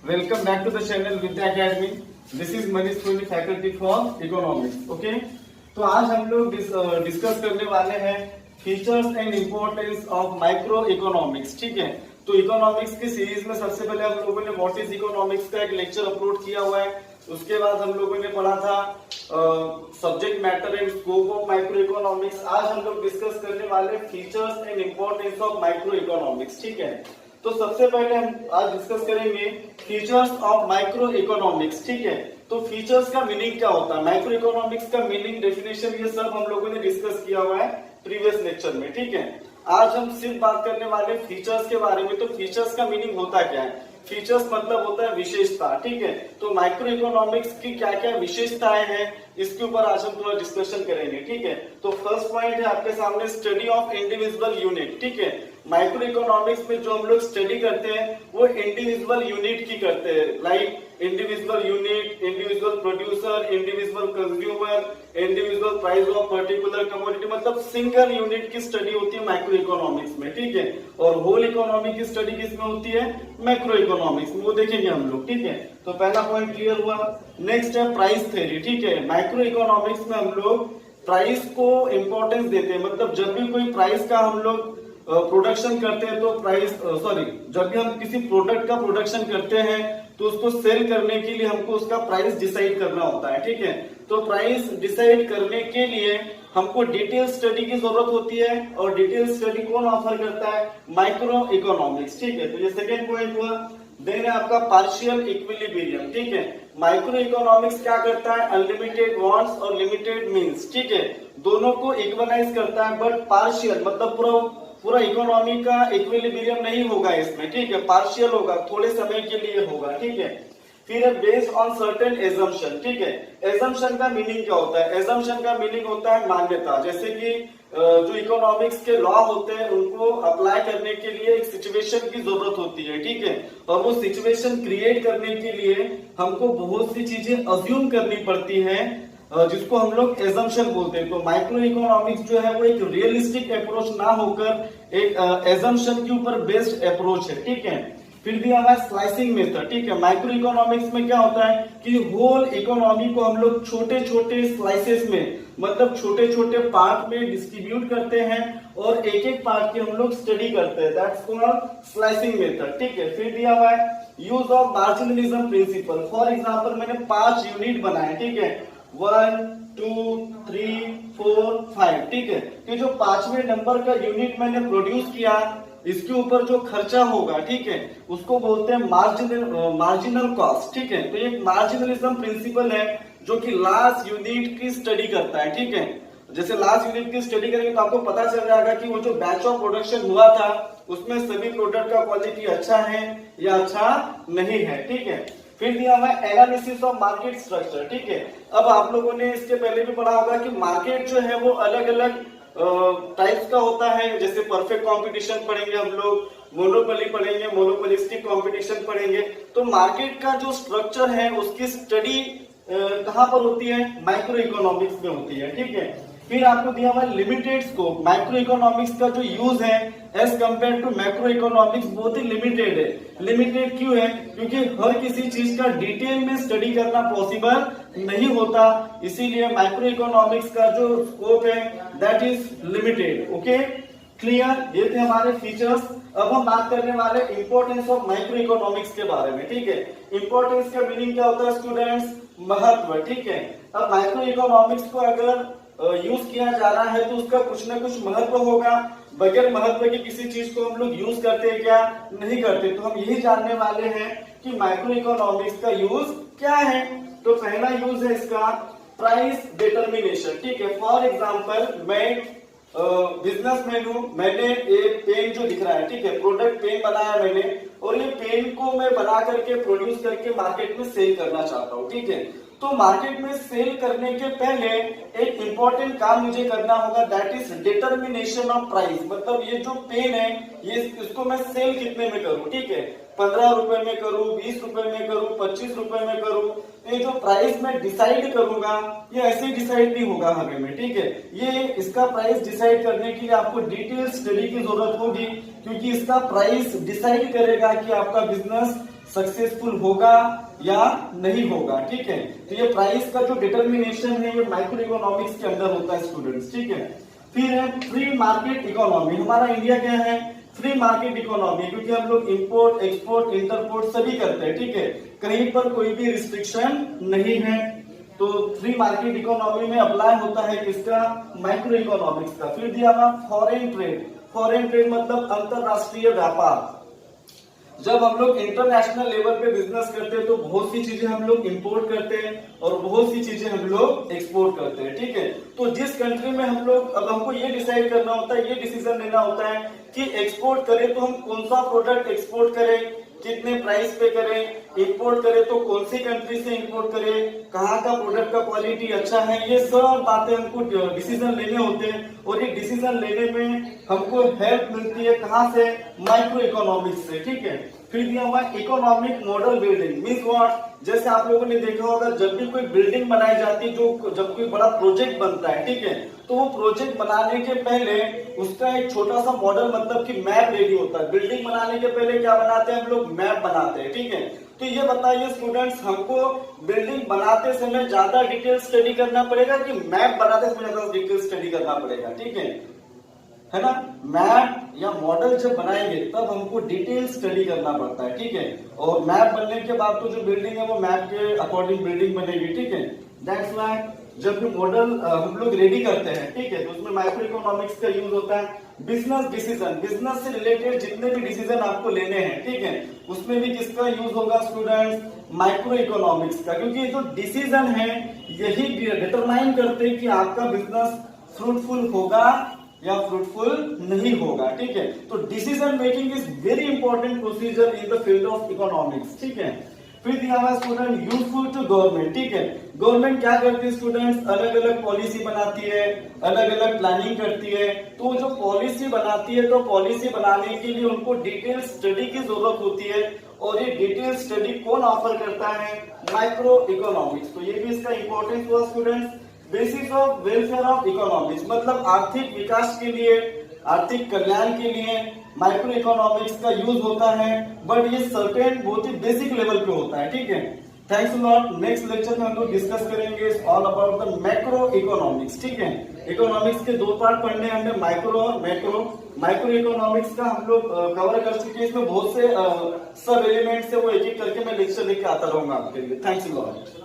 Welcome back to the channel Vidya Academy. This is Manish Soni, faculty from Economics. Okay? तो आज हम लोग discuss करने वाले हैं features and importance of micro economics. ठीक है, तो इकोनॉमिक्स की सीरीज में सबसे पहले हम लोगों ने व्हाट इज इकोनॉमिक्स का एक लेक्चर अपलोड किया हुआ है. उसके बाद हम लोगों ने पढ़ा था subject matter and scope of micro economics. आज हम लोग डिस्कस करने वाले features and importance of micro economics. ठीक है, तो सबसे पहले हम आज डिस्कस करेंगे फीचर्स ऑफ माइक्रो इकोनॉमिक्स. ठीक है, तो फीचर्स का मीनिंग क्या होता है, माइक्रो इकोनॉमिक्स का मीनिंग, डेफिनेशन, ये सब हम लोगों ने डिस्कस किया हुआ है प्रीवियस लेक्चर में. ठीक है, आज हम सिर्फ बात करने वाले फीचर्स के बारे में. तो फीचर्स का मीनिंग होता क्या है? फीचर्स मतलब होता है विशेषता. ठीक है, तो माइक्रो इकोनॉमिक्स की क्या क्या विशेषताएं हैं, इसके ऊपर आज हम थोड़ा डिस्कशन करेंगे. ठीक है, तो फर्स्ट पॉइंट है आपके सामने स्टडी ऑफ इंडिविजुअल यूनिट. ठीक है, माइक्रो इकोनॉमिक्स में जो हम लोग स्टडी करते हैं वो इंडिविजुअल यूनिट की करते हैं. Like individual unit, individual producer, individual consumer, individual price of particular commodity, मतलब सिंगल यूनिट की स्टडी होती है माइक्रो इकोनॉमिक्स में. ठीक है, और होल इकोनॉमी की स्टडी किसमें होती है? मैक्रो इकोनॉमिक्स में. वो देखेंगे हम लोग. ठीक है, तो पहला पॉइंट क्लियर हुआ. नेक्स्ट है प्राइस थ्योरी. ठीक है, माइक्रो इकोनॉमिक्स में हम लोग प्राइस को इंपॉर्टेंस देते हैं. मतलब जब भी कोई प्राइस का हम लोग प्रोडक्शन करते हैं तो जब भी हम किसी प्रोडक्ट का प्रोडक्शन करते हैं तो उसको सेल करने के लिए हमको उसका प्राइस डिसाइड करना होता है. ठीक है, तो प्राइस डिसाइड करने के लिए हमको डिटेल स्टडी की जरूरत होती है, और डिटेल स्टडी कौन ऑफर करता है? Micro economics. ठीक है, तो ये सेकेंड पॉइंट हुआ. देन है आपका पार्शियल इक्विलिब्रियम. ठीक है, माइक्रो इकोनॉमिक्स क्या करता है? अनलिमिटेड वांट्स और लिमिटेड मीन्स. ठीक है, दोनों को इक्वलाइज करता है, बट पार्शियल मतलब पूरा इकोनॉमी का इक्विलिब्रियम नहीं होगा इसमें. ठीक है, पार्शियल होगा, थोड़े समय के लिए होगा. ठीक है, फिर है बेस्ड ऑन सर्टेन एजम्पशन. ठीक है, एजम्पशन का मीनिंग क्या होता है? एजम्पशन का मीनिंग होता है मान्यता. जैसे कि जो इकोनॉमिक्स के लॉ होते हैं उनको अप्लाई करने के लिए एक सिचुएशन की जरूरत होती है. ठीक है, और वो सिचुएशन क्रिएट करने के लिए हमको बहुत सी चीजें अज्यूम करनी पड़ती है, जिसको हम लोग एजम्पशन बोलते हैं. तो माइक्रो इकोनॉमिक्स जो है वो एक रियलिस्टिक अप्रोच ना होकर एक एजम्पशन के ऊपर बेस्ड अप्रोच है. ठीक है, फिर भी हमारा स्लाइसिंग मेथड. ठीक है, माइक्रो इकोनॉमिक्स में क्या होता है कि होल इकोनॉमी को हम लोग छोटे छोटे स्लाइसेस में, मतलब छोटे छोटे पार्ट में डिस्ट्रीब्यूट करते हैं और एक एक पार्ट की हम लोग स्टडी करते हैं. That's called slicing method. ठीक है, फिर दिया हुआ है use of marginalism principle. For example मैंने 5 यूनिट बनाए. ठीक है, 1 2 3 4 5. ठीक है, कि जो 5वें नंबर का यूनिट मैंने प्रोड्यूस किया, इसके ऊपर जो खर्चा होगा, ठीक है, उसको बोलते हैं मार्जिनल कॉस्ट. ठीक है, तो ये मार्जिनलिज्म प्रिंसिपल है जो कि लास्ट यूनिट की स्टडी करता है. ठीक है, जैसे लास्ट यूनिट की स्टडी करेंगे तो आपको पता चल जाएगा कि वो जो बैच ऑफ प्रोडक्शन हुआ था उसमें सभी प्रोडक्ट का क्वालिटी अच्छा है या अच्छा नहीं है. ठीक है, फिर दिया हुआ है एनालिसिस ऑफ मार्केट स्ट्रक्चर. ठीक है, अब आप लोगों ने इसके पहले भी पढ़ा होगा कि मार्केट जो है वो अलग अलग टाइप्स का होता है. जैसे परफेक्ट कंपटीशन पढ़ेंगे हम लोग, मोनोपोली पढ़ेंगे, मोनोपोलिस्टिक कंपटीशन पढ़ेंगे. तो मार्केट का जो स्ट्रक्चर है उसकी स्टडी कहां पर होती है? माइक्रो इकोनॉमिक्स में होती है. ठीक है, फिर आपको दिया हुआ है लिमिटेड स्कोप. माइक्रो इकोनॉमिक्स का जो यूज है as compare to macro economics बहुत ही लिमिटेड है. लिमिटेड क्यों है? क्योंकि हर किसी चीज का डिटेल में स्टडी करना पॉसिबल नहीं होता, इसीलिए माइक्रो इकोनॉमिक्स का जो स्कोप है that is limited. Okay, clear? ये थे हमारे फीचर्स. अब हम बात करने वाले इंपॉर्टेंस ऑफ माइक्रो इकोनॉमिक्स के बारे में. ठीक है, इंपॉर्टेंस का मीनिंग क्या होता है स्टूडेंट्स? महत्व. ठीक है, अब माइक्रो इकोनॉमिक्स को अगर यूज किया जा रहा है तो उसका कुछ ना कुछ महत्व होगा. बगैर महत्व के किसी चीज को हम लोग यूज करते हैं क्या? नहीं करते. तो हम यही जानने वाले हैं कि माइक्रो इकोनॉमिक्स का यूज क्या है. तो पहला यूज है इसका प्राइस डिटर्मिनेशन. ठीक है, फॉर एग्जाम्पल मैं बिजनेसमैन हूं, मैंने एक पेन जो दिख रहा है, ठीक है, प्रोडक्ट पेन बनाया मैंने, और ये पेन को मैं बना करके प्रोड्यूस करके मार्केट में सेल करना चाहता हूँ. ठीक है, तो मार्केट में सेल करने के पहले एक इंपॉर्टेंट काम मुझे करना होगा, that is determination of price. मतलब ये जो पेन है ये इसको मैं सेल कितने में करूं? ठीक है, 15 रुपए में करूं, 20 रुपए में करूं, 25 रुपए में करूं. ये जो प्राइस मैं डिसाइड करूंगा ये ऐसे डिसाइड नहीं होगा हमें में. ठीक है, ये इसका प्राइस डिसाइड करने के लिए आपको डिटेल स्टडी की जरूरत होगी, क्योंकि इसका प्राइस डिसाइड करेगा कि आपका बिजनेस सक्सेसफुल होगा या नहीं होगा, ठीक है। तो ये प्राइस का जो डिटर्मिनेशन है ये माइक्रो इकोनॉमिक्स के अंदर होता है स्टूडेंट्स, ठीक है। फिर है फ्री मार्केट इकोनॉमी। हमारा इंडिया क्या है, फ्री मार्केट इकोनॉमी, क्योंकि हम लोग इंपोर्ट एक्सपोर्ट इंटरपोर्ट सभी करते हैं, ठीक है। कहीं पर कोई भी रिस्ट्रिक्शन नहीं है। तो फ्री मार्केट इकोनॉमी में अप्लाई होता है किसका, माइक्रो इकोनॉमिक्स का। फिर दिया हुआ फॉरेन ट्रेड। फॉरेन ट्रेड मतलब अंतरराष्ट्रीय व्यापार। जब हम लोग इंटरनेशनल लेवल पे बिजनेस करते हैं तो बहुत सी चीजें हम लोग इंपोर्ट करते हैं और बहुत सी चीजें हम लोग एक्सपोर्ट करते हैं, ठीक है। तो जिस कंट्री में हम लोग, अब हमको ये डिसाइड करना होता है, ये डिसीजन लेना होता है कि एक्सपोर्ट करें तो हम कौन सा प्रोडक्ट एक्सपोर्ट करें, कितने प्राइस पे करें, इंपोर्ट करें तो कौन सी कंट्री से इंपोर्ट करें, कहाँ का प्रोडक्ट का क्वालिटी अच्छा है, ये सब बातें हमको डिसीजन लेने होते हैं। और ये डिसीजन लेने में हमको हेल्प मिलती है कहाँ से, माइक्रो इकोनॉमिक्स से, ठीक है। फिर दिया हुआ economic model building means what, जैसे आप लोगों ने देखा होगा जब भी कोई बिल्डिंग बनाई जाती है, जब कोई बड़ा प्रोजेक्ट बनता है, ठीक है, तो वो प्रोजेक्ट बनाने के पहले उसका एक छोटा सा मॉडल मतलब कि मैप रेडी होता है। बिल्डिंग बनाने के पहले क्या बनाते हैं हम लोग, मैप बनाते हैं, ठीक है। तो ये बताइए स्टूडेंट्स, हमको बिल्डिंग बनाते समय ज्यादा डिटेल स्टडी करना पड़ेगा कि मैप बनाते समय ज्यादा डिटेल स्टडी करना पड़ेगा, ठीक है ना। मैप या मॉडल जब बनाएंगे तब हमको डिटेल स्टडी करना पड़ता है, ठीक है। और मैप बनने के बाद तो जो बिल्डिंग है वो मैप के अकॉर्डिंग बिल्डिंग बनेगी, ठीक है। दैट्स व्हाई जब भी मॉडल हम लोग रेडी करते हैं, ठीक है, तो उसमें माइक्रो इकोनॉमिक्स का यूज होता है। बिजनेस डिसीजन, बिजनेस से रिलेटेड जितने भी डिसीजन आपको लेने हैं, ठीक है, उसमें भी किसका यूज होगा स्टूडेंट्स, माइक्रो इकोनॉमिक्स का। क्योंकि जो डिसीजन है यही डिटरमाइन करते हैं कि आपका बिजनेस फ्रूटफुल होगा या फ्रूटफुल नहीं होगा, ठीक है। तो decision making is very important procedure in the field of economics, ठीक है। फिर दिया हुआ स्टूडेंट यूजफुल टू गवर्नमेंट, ठीक है। गवर्नमेंट क्या करती है स्टूडेंट्स, अलग अलग पॉलिसी बनाती है, अलग अलग प्लानिंग करती है। तो जो पॉलिसी बनाती है तो पॉलिसी बनाने के लिए उनको डिटेल स्टडी की जरूरत होती है। और ये डिटेल स्टडी कौन ऑफर करता है, माइक्रो इकोनॉमिक्स। तो ये भी इसका इंपॉर्टेंस हुआ students. Basis of welfare of economics मतलब आर्थिक विकास के लिए, आर्थिक कल्याण के लिए माइक्रो इकोनॉमिक्स का यूज होता है। बट ये सर्टेन बहुत ही बेसिक लेवल पे होता है, ठीक है। Thanks a lot. Next lecture में हम लोग डिस्कस करेंगे all about the macro economics, ठीक है। इकोनॉमिक्स के दो पार्ट पढ़ने हैं हमने, माइक्रो और मैक्रो। माइक्रो इकोनॉमिक्स का हम लोग कवर कर चुके हैं, इसमें बहुत से सब एलिमेंट्स है, वो एक एक करके मैं लेक्चर लेके आता रहूंगा आपके लिए। Thanks a lot.